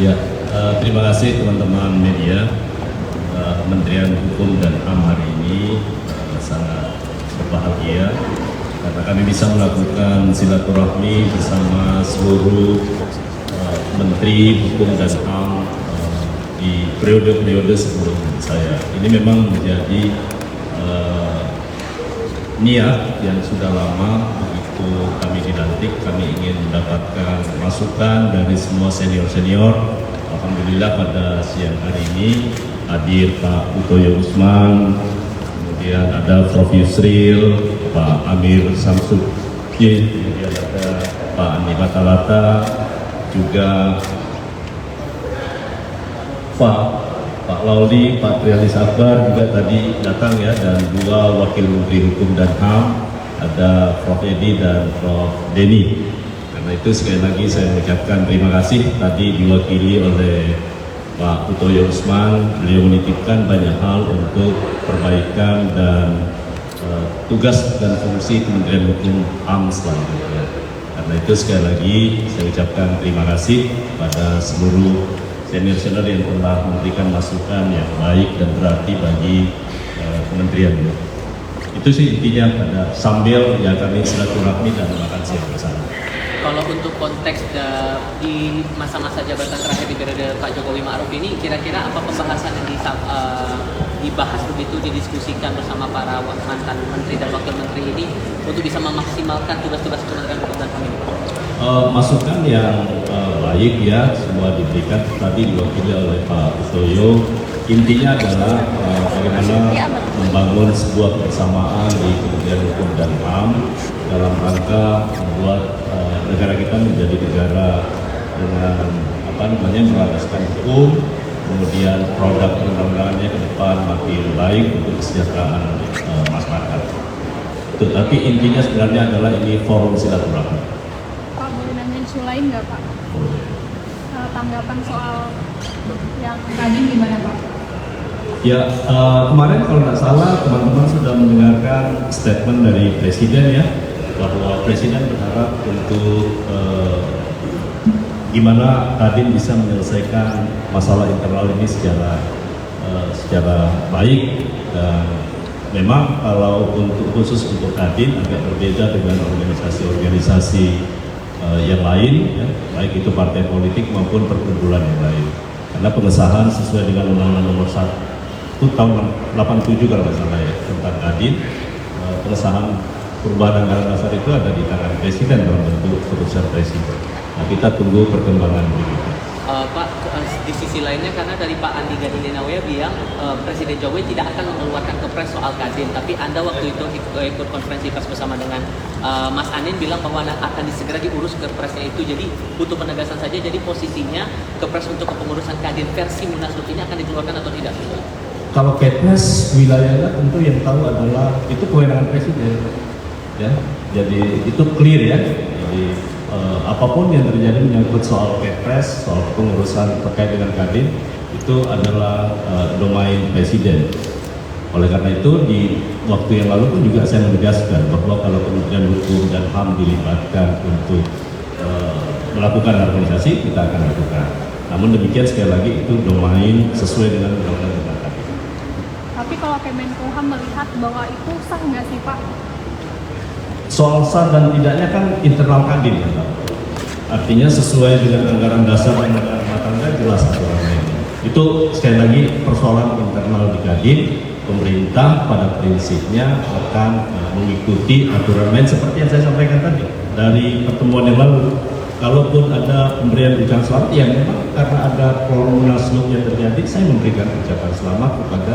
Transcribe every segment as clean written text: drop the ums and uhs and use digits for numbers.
Ya, terima kasih teman-teman media. Kementerian Hukum dan HAM hari ini sangat berbahagia karena kami bisa melakukan silaturahmi bersama seluruh Menteri Hukum dan HAM di periode-periode sebelum saya. Ini memang menjadi niat yang sudah lama. Begitu kami dilantik, kami ingin mendapatkan masukan dari semua senior-senior. Alhamdulillah pada siang hari ini hadir Pak Utoyo Usman, kemudian ada Prof. Yusril, Pak Amir Samsuddin, kemudian ada Pak Andi Matalata, juga Pak Lauli, Pak Triali Sabar juga tadi datang ya, dan dua Wakil Menteri Hukum dan HAM, ada Prof. Edi dan Prof. Denny. Karena itu sekali lagi saya mengucapkan terima kasih, tadi diwakili oleh Pak Utoyo Usman. Beliau menitipkan banyak hal untuk perbaikan dan tugas dan fungsi Kementerian Hukum HAM selanjutnya. Karena itu sekali lagi saya ucapkan terima kasih pada seluruh senior-senior yang telah memberikan masukan yang baik dan berarti bagi kementerian. Itu sih intinya pada sambil ya kami silaturahmi dan makan siang bersama. Kalau untuk konteks di masa-masa jabatan terakhir di periode Pak Jokowi Ma'ruf ini, kira-kira apa pembahasan yang dibahas begitu, didiskusikan bersama para mantan menteri dan wakil menteri ini untuk bisa memaksimalkan tugas-tugas Kementerian Hukum dan HAM ini? Masukan yang baik ya, semua diberikan, tadi diwakili oleh Pak Utoyo. Intinya adalah bagaimana membangun sebuah kebersamaan di Kementerian Hukum dan HAM dalam rangka membuat negara kita menjadi negara dengan melandaskan hukum, kemudian produk perundang-undangannya ke depan makin baik untuk kesejahteraan masyarakat. Tapi intinya sebenarnya adalah ini forum silaturahmi. Pak, boleh nanya isu lain nggak Pak? Tanggapan soal yang tadi gimana Pak? Ya, kemarin kalau nggak salah teman-teman sudah mendengarkan statement dari Presiden ya, bahwa Presiden berharap untuk gimana Kadin bisa menyelesaikan masalah internal ini secara baik. Dan memang kalau khusus untuk Kadin agak berbeda dengan organisasi-organisasi yang lain, ya, baik itu partai politik maupun perkumpulan yang lain. Karena pengesahan sesuai dengan Undang-Undang Nomor 1 tahun 87 kalau nggak salah ya, tentang Kadin, pengesahan perubahan anggaran dasar itu ada di tangan Presiden dalam bentuk keputusan Presiden. Nah, kita tunggu perkembangan berikutnya. Pak, di sisi lainnya karena dari Pak Andi Gani Nenawea bilang Presiden Jokowi tidak akan mengeluarkan kepres soal Kadin, tapi Anda waktu itu ikut konferensi pers bersama dengan Mas Anin bilang bahwa akan segera diurus kepresnya itu, jadi butuh penegasan saja. Jadi posisinya kepres untuk kepengurusan Kadin versi Munaslup ini akan dikeluarkan atau tidak? Kalau kepres wilayahnya tentu yang tahu adalah itu kewenangan Presiden, ya. Jadi itu clear ya. Jadi apapun yang terjadi menyangkut soal kepres, soal pengurusan terkait dengan Kadin itu adalah domain Presiden. Oleh karena itu di waktu yang lalu pun juga saya menegaskan bahwa kalau Kementerian Hukum dan HAM dilibatkan untuk melakukan harmonisasi, kita akan lakukan. Namun demikian sekali lagi itu domain sesuai dengan undang-undang tentang Kadin. Tapi kalau Kemenkumham melihat bahwa itu sah nggak sih Pak? Soal sah dan tidaknya kan internal Kadin ya Pak. Artinya sesuai dengan anggaran dasar dan anggaran rumah tangga jelas aturannya ini. Itu sekali lagi persoalan internal di Kadin. Pemerintah pada prinsipnya akan mengikuti aturan main seperti yang saya sampaikan tadi dari pertemuan yang lalu. Kalaupun ada pemberian ucapan selamat, ya memang karena ada forum munaslup yang terjadi, saya memberikan ucapan selamat kepada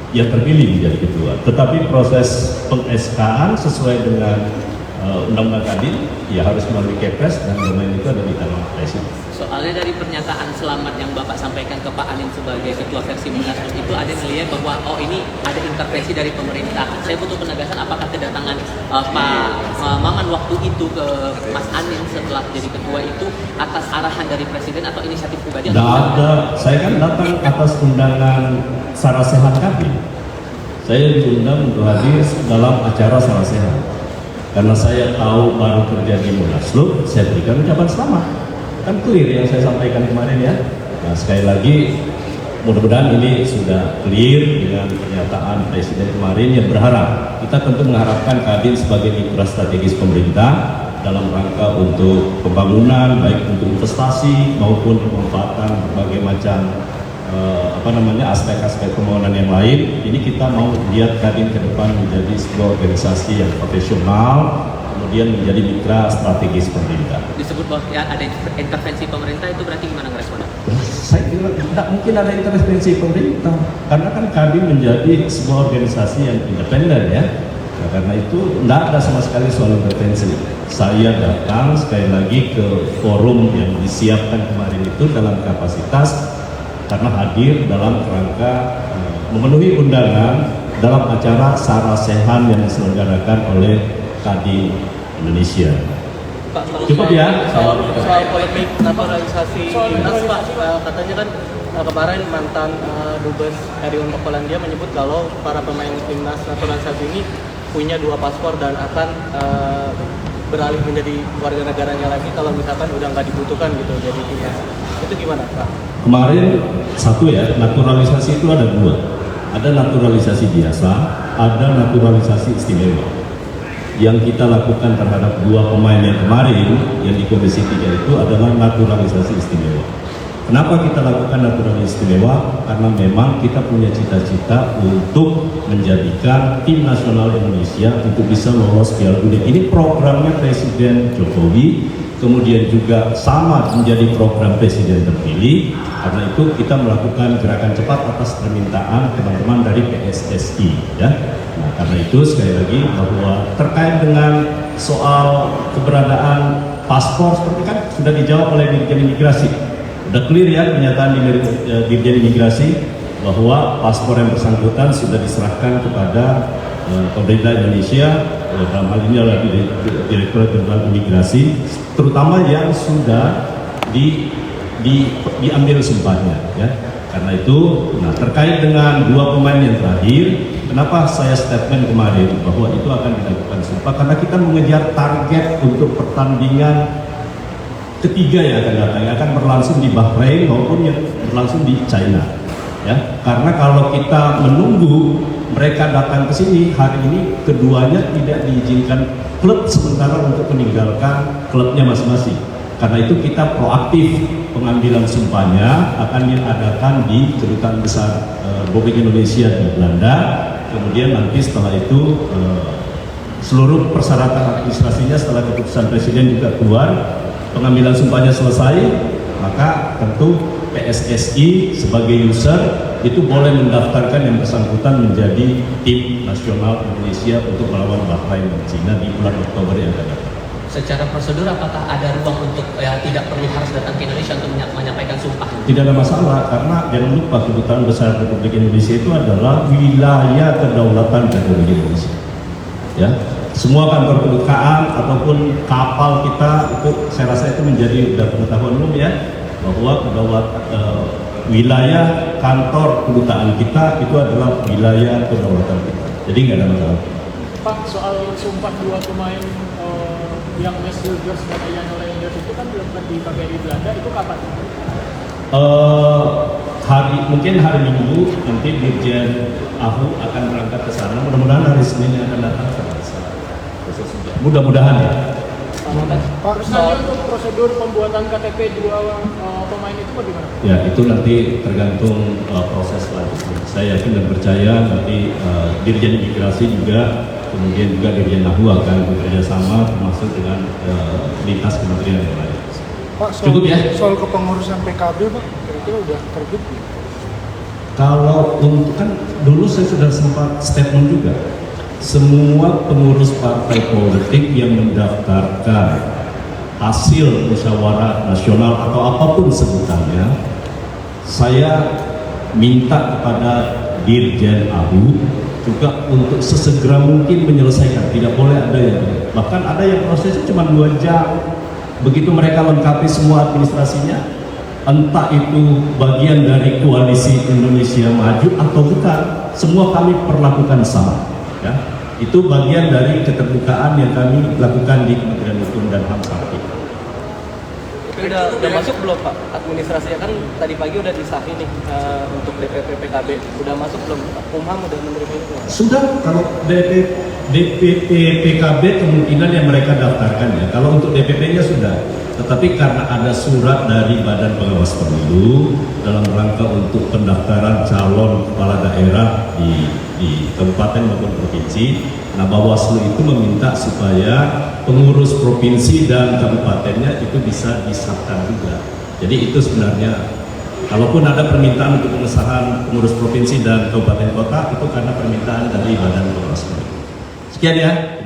yang terpilih menjadi ketua. Tetapi proses peng-SK-an sesuai dengan Undang-Undang Kadin ya harus melalui Kepres dan domain itu ada di tangan Presiden. Soalnya dari pernyataan selamat yang Bapak sampaikan ke Pak Anin sebagai ketua versi Munaslup itu ada melihat bahwa ini ada intervensi dari pemerintah. Saya butuh penegasan apakah kedatangan Pak Maman waktu itu ke Mas Anin setelah jadi ketua itu atas arahan dari Presiden atau inisiatif pribadi? Tidak ada, saya kan datang atas undangan Sarasehat Kadin. Saya diundang untuk hadir dalam acara Sarasehat. Karena saya tahu baru terjadi Munaslup, saya berikan ucapan selamat. Kan clear yang saya sampaikan kemarin ya. Nah, sekali lagi mudah-mudahan ini sudah clear dengan pernyataan Presiden kemarin yang berharap. Kita tentu mengharapkan Kadin sebagai mitra strategis pemerintah dalam rangka untuk pembangunan, baik untuk investasi maupun pemanfaatan berbagai macam aspek-aspek pembangunan yang lain. Ini kita mau lihat Kadin ke depan menjadi sebuah organisasi yang profesional, kemudian menjadi mitra strategis pemerintah. Disebut bahwa ya ada intervensi pemerintah, itu berarti gimana responnya? Saya kira tidak mungkin ada intervensi pemerintah, karena kan Kadin menjadi sebuah organisasi yang independen ya. Nah, karena itu tidak ada sama sekali soal intervensi. Saya datang sekali lagi ke forum yang disiapkan kemarin itu dalam kapasitas karena hadir dalam kerangka memenuhi undangan dalam acara Sarasehan yang diselenggarakan oleh Kadin Indonesia. Pak, Cukup ya? Soal polemik naturalisasi timnas, Pak, katanya kan kemarin mantan Dubes RI untuk Polandia menyebut kalau para pemain timnas naturalisasi ini punya 2 paspor dan akan beralih menjadi warga negaranya lagi kalau misalkan udah nggak dibutuhkan gitu jadi timnas. Itu gimana, Pak? Kemarin satu ya, naturalisasi itu ada 2. Ada naturalisasi biasa, ada naturalisasi istimewa. Yang kita lakukan terhadap 2 pemain yang kemarin yang di Komisi 3 itu adalah naturalisasi istimewa. Kenapa kita lakukan naturalisasi istimewa? Karena memang kita punya cita-cita untuk menjadikan tim nasional Indonesia untuk bisa lolos Piala Dunia. Ini programnya Presiden Jokowi, kemudian juga sama menjadi program Presiden terpilih. Karena itu kita melakukan gerakan cepat atas permintaan teman-teman dari PSSI ya. Nah, karena itu sekali lagi bahwa terkait dengan soal keberadaan paspor seperti kan sudah dijawab oleh Dirjen Imigrasi. Udah clear ya pernyataan di Dirjen Imigrasi bahwa paspor yang bersangkutan sudah diserahkan kepada pemerintah Indonesia, dalam hal ini adalah Direktorat Jenderal Imigrasi, terutama yang sudah diambil sumpahnya ya. Karena itu, nah terkait dengan 2 pemain yang terakhir, kenapa saya statement kemarin bahwa itu akan dilakukan sumpah? Karena kita mengejar target untuk pertandingan ketiga yang akan datang, yang akan berlangsung di Bahrain maupun yang berlangsung di China ya. Karena kalau kita menunggu mereka datang ke sini hari ini, keduanya tidak diizinkan klub sementara untuk meninggalkan klubnya masing-masing. Karena itu kita proaktif, pengambilan sumpahnya akan diadakan di Kedutaan Besar Republik Indonesia di Belanda. Kemudian nanti setelah itu seluruh persyaratan administrasinya setelah keputusan Presiden juga keluar, pengambilan sumpahnya selesai, maka tentu PSSI sebagai user itu boleh mendaftarkan yang bersangkutan menjadi tim nasional Indonesia untuk melawan Bahrain dan China di bulan Oktober yang akan datang. Secara prosedur apakah ada ruang untuk tidak perlu harus datang ke Indonesia untuk menyampaikan sumpah? Tidak ada masalah, karena jangan lupa Kedutaan Besar Republik Indonesia itu adalah wilayah kedaulatan Republik Indonesia ya. Semua kantor kedutaan ataupun kapal kita itu saya rasa itu menjadi pengetahuan umum ya, bahwa wilayah kantor kedutaan kita itu adalah wilayah kedaulatan kita. Jadi nggak ada masalah. Pak, soal sumpah 2 pemain yang Mes Hilgers dan Ayana Leenders itu kan belum di KBRI Belanda, itu kapan? Mungkin hari Minggu nanti Dirjen AHU akan berangkat ke sana. Mudah-mudahan hari Senin yang akan datang mudah-mudahan ya. Pak, terus nanti untuk prosedur pembuatan KTP 2 pemain itu bagaimana? Ya, itu nanti tergantung proses selanjutnya. Saya yakin dan percaya nanti Dirjen Imigrasi juga, kemudian juga Dirjen AHU akan bekerja sama termasuk dengan lintas kementerian yang lain. Pak, Cukup ya? Soal kepengurusan PKB, Pak, kira-kira udah terbit ya? Kalau untuk kan dulu saya sudah sempat statement juga, semua pengurus partai politik yang mendaftarkan hasil musyawarah nasional atau apapun sebutannya, saya minta kepada Dirjen AHU juga untuk sesegera mungkin menyelesaikan. Tidak boleh ada yang, bahkan ada yang prosesnya cuma 2 jam. Begitu mereka lengkapi semua administrasinya, entah itu bagian dari koalisi Indonesia Maju atau bukan, semua kami perlakukan sama. Ya, itu bagian dari keterbukaan yang kami lakukan di Kementerian Hukum dan HAM saat ini. Tapi udah masuk belum Pak? Administrasinya kan tadi pagi udah disahin nih untuk DPP PKB. Udah masuk belum? Kumham udah menerima itu belum? Sudah, kalau DPP PKB kemungkinan yang mereka daftarkan ya. Kalau untuk DPP-nya sudah. Tetapi karena ada surat dari Badan Pengawas Pemilu dalam rangka untuk pendaftaran calon kepala daerah di kabupaten maupun provinsi, nah Bawaslu itu meminta supaya pengurus provinsi dan kabupatennya itu bisa disahkan juga. Jadi itu sebenarnya, kalaupun ada permintaan untuk pengesahan pengurus provinsi dan kabupaten kota, itu karena permintaan dari Badan Pengawas Pemilu. Sekian ya.